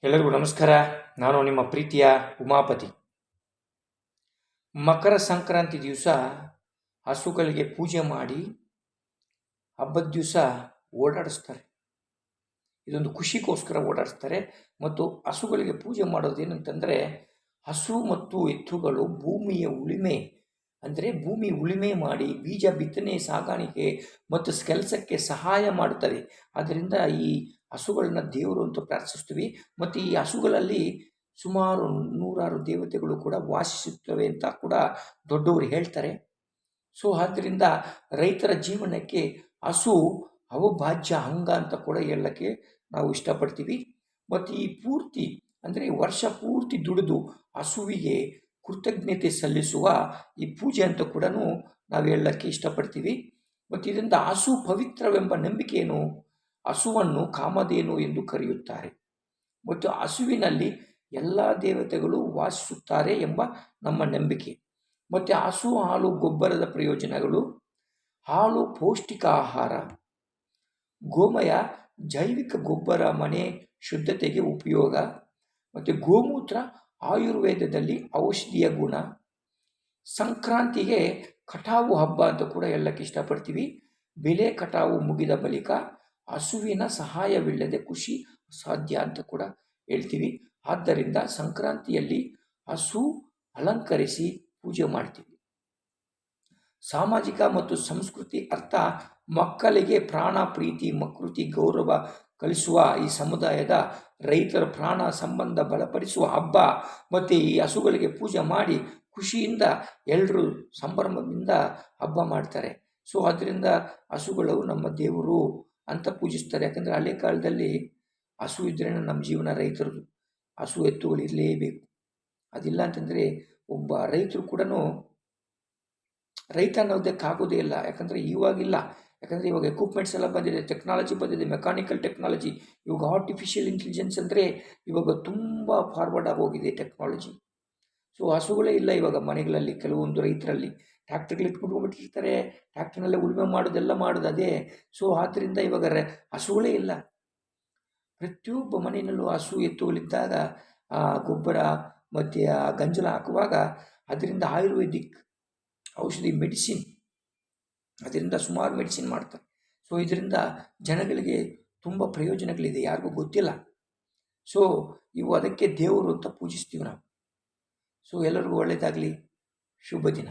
ಎಲ್ಲರಿಗೂ ನಮಸ್ಕಾರ. ನಾನು ನಿಮ್ಮ ಪ್ರೀತಿಯ ಉಮಾಪತಿ. ಮಕರ ಸಂಕ್ರಾಂತಿ ದಿವಸ ಹಸುಗಳಿಗೆ ಪೂಜೆ ಮಾಡಿ ಹಬ್ಬದ ದಿವಸ ಓಡಾಡಿಸ್ತಾರೆ. ಇದೊಂದು ಖುಷಿಗೋಸ್ಕರ ಓಡಾಡಿಸ್ತಾರೆ. ಮತ್ತು ಹಸುಗಳಿಗೆ ಪೂಜೆ ಮಾಡೋದೇನಂತಂದರೆ, ಹಸು ಮತ್ತು ಎತ್ತುಗಳು ಭೂಮಿಯ ಉಳುಮೆ, ಅಂದರೆ ಭೂಮಿ ಉಳುಮೆ ಮಾಡಿ ಬೀಜ ಬಿತ್ತನೆ, ಸಾಗಾಣಿಕೆ ಮತ್ತು ಕೆಲಸಕ್ಕೆ ಸಹಾಯ ಮಾಡುತ್ತದೆ. ಆದ್ದರಿಂದ ಈ ಹಸುಗಳನ್ನ ದೇವರು ಅಂತ ಪ್ರಾರ್ಥಿಸ್ತೀವಿ. ಮತ್ತು ಈ ಹಸುಗಳಲ್ಲಿ ಸುಮಾರು 106 ದೇವತೆಗಳು ಕೂಡ ವಾಸಿಸುತ್ತವೆ ಅಂತ ಕೂಡ ದೊಡ್ಡವರು ಹೇಳ್ತಾರೆ. ಸೊ ಆದ್ದರಿಂದ ರೈತರ ಜೀವನಕ್ಕೆ ಹಸು ಅವಿಭಾಜ್ಯ ಅಂಗ ಅಂತ ಕೂಡ ಹೇಳಕ್ಕೆ ನಾವು ಇಷ್ಟಪಡ್ತೀವಿ. ಮತ್ತು ಈ ಪೂರ್ತಿ ಅಂದರೆ ವರ್ಷ ಪೂರ್ತಿ ದುಡಿದು ಹಸುವಿಗೆ ಕೃತಜ್ಞತೆ ಸಲ್ಲಿಸುವ ಈ ಪೂಜೆ ಅಂತ ಕೂಡ ನಾವು ಹೇಳಕ್ಕೆ ಇಷ್ಟಪಡ್ತೀವಿ. ಮತ್ತು ಇದರಿಂದ ಹಸು ಪವಿತ್ರವೆಂಬ ನಂಬಿಕೆಯನ್ನು ಹಸುವನ್ನು ಕಾಮಧೇನು ಎಂದು ಕರೆಯುತ್ತಾರೆ. ಮತ್ತು ಹಸುವಿನಲ್ಲಿ ಎಲ್ಲ ದೇವತೆಗಳು ವಾಸಿಸುತ್ತಾರೆ ಎಂಬ ನಮ್ಮ ನಂಬಿಕೆ. ಮತ್ತು ಹಸು ಹಾಲು ಗೊಬ್ಬರದ ಪ್ರಯೋಜನಗಳು: ಹಾಲು ಪೌಷ್ಟಿಕ ಆಹಾರ, ಗೋಮಯ ಜೈವಿಕ ಗೊಬ್ಬರ, ಮನೆ ಶುದ್ಧತೆಗೆ ಉಪಯೋಗ, ಮತ್ತು ಗೋಮೂತ್ರ ಆಯುರ್ವೇದದಲ್ಲಿ ಔಷಧಿಯ ಗುಣ. ಸಂಕ್ರಾಂತಿಗೆ ಕಟಾವು ಹಬ್ಬ ಅಂತ ಕೂಡ ಹೇಳಕ್ಕೆ ಇಷ್ಟಪಡ್ತೀವಿ. ಬೆಲೆ ಕಟಾವು ಮುಗಿದ ಬಳಿಕ ಹಸುವಿನ ಸಹಾಯವಿಲ್ಲದೆ ಕೃಷಿ ಸಾಧ್ಯ ಅಂತ ಕೂಡ ಹೇಳ್ತೀವಿ. ಆದ್ದರಿಂದ ಸಂಕ್ರಾಂತಿಯಲ್ಲಿ ಹಸು ಅಲಂಕರಿಸಿ ಪೂಜೆ ಮಾಡ್ತೀವಿ. ಸಾಮಾಜಿಕ ಮತ್ತು ಸಂಸ್ಕೃತಿ ಅರ್ಥ: ಮಕ್ಕಳಿಗೆ ಪ್ರಾಣ ಪ್ರೀತಿ, ಪ್ರಕೃತಿ ಗೌರವ ಕಲಿಸುವ ಈ ಸಮುದಾಯದ ರೈತರ ಪ್ರಾಣ ಸಂಬಂಧ ಬಲಪಡಿಸುವ ಹಬ್ಬ. ಮತ್ತು ಈ ಹಸುಗಳಿಗೆ ಪೂಜೆ ಮಾಡಿ ಖುಷಿಯಿಂದ ಎಲ್ಲರೂ ಸಂಭ್ರಮದಿಂದ ಹಬ್ಬ ಮಾಡ್ತಾರೆ. ಸೊ ಅದರಿಂದ ಹಸುಗಳು ನಮ್ಮ ದೇವರು ಅಂತ ಪೂಜಿಸ್ತಾರೆ. ಯಾಕಂದರೆ ಹಳೆ ಕಾಲದಲ್ಲಿ ಹಸು ಇದ್ರೇ ನಮ್ಮ ಜೀವನ ರೈತರದು. ಹಸು ಎತ್ತುಗಳು ಇರಲೇಬೇಕು. ಅದಿಲ್ಲ ಅಂತಂದರೆ ಒಬ್ಬ ರೈತರು ಕೂಡ ರೈತ ಅನ್ನೋದಕ್ಕಾಗೋದೇ ಇಲ್ಲ. ಯಾಕಂದರೆ ಇವಾಗಿಲ್ಲ. ಯಾಕಂದರೆ ಇವಾಗ ಎಕ್ವಿಪ್ಮೆಂಟ್ಸ್ ಎಲ್ಲ ಬಂದಿದೆ, ಟೆಕ್ನಾಲಜಿ ಬಂದಿದೆ, ಮೆಕ್ಯಾನಿಕಲ್ ಟೆಕ್ನಾಲಜಿ. ಇವಾಗ ಆರ್ಟಿಫಿಷಿಯಲ್ ಇಂಟೆಲಿಜೆನ್ಸ್ ಅಂದರೆ ಇವಾಗ ತುಂಬ ಫಾರ್ವರ್ಡ್ ಆಗೋಗಿದೆ ಟೆಕ್ನಾಲಜಿ. ಸೊ ಹಸುಗಳೇ ಇಲ್ಲ ಇವಾಗ ಮನೆಗಳಲ್ಲಿ. ಕೆಲವೊಂದು ರೈತರಲ್ಲಿ ಟ್ಯಾಕ್ಟ್ರಿಗಳು ಇಟ್ಕೊಂಡ್ಬಿಟ್ಟಿರ್ತಾರೆ. ಟ್ಯಾಕ್ಟ್ರಿನಲ್ಲೇ ಉಳುಮೆ ಮಾಡೋದೆಲ್ಲ ಮಾಡೋದು ಅದೇ. ಸೊ ಆದ್ದರಿಂದ ಇವಾಗ ಹಸುಗಳೇ ಇಲ್ಲ. ಪ್ರತಿಯೊಬ್ಬ ಮನೆಯಲ್ಲೂ ಹಸು ಎತ್ತುಗಳಿದ್ದಾಗ ಗೊಬ್ಬರ ಮತ್ತು ಗಂಜಲ ಹಾಕುವಾಗ ಅದರಿಂದ ಆಯುರ್ವೇದಿಕ್ ಔಷಧಿ, ಮೆಡಿಸಿನ್, ಅದರಿಂದ ಸುಮಾರು ಮೆಡಿಸಿನ್ ಮಾಡ್ತಾರೆ. ಸೊ ಇದರಿಂದ ಜನಗಳಿಗೆ ತುಂಬ ಪ್ರಯೋಜನಗಳಿದೆ, ಯಾರಿಗೂ ಗೊತ್ತಿಲ್ಲ. ಸೊ ಇವು ಅದಕ್ಕೆ ದೇವರು ಅಂತ ಪೂಜಿಸ್ತೀವಿ ನಾವು. ಸೊ ಎಲ್ಲರಿಗೂ ಒಳ್ಳೆಯದಾಗಲಿ. ಶುಭ ದಿನ.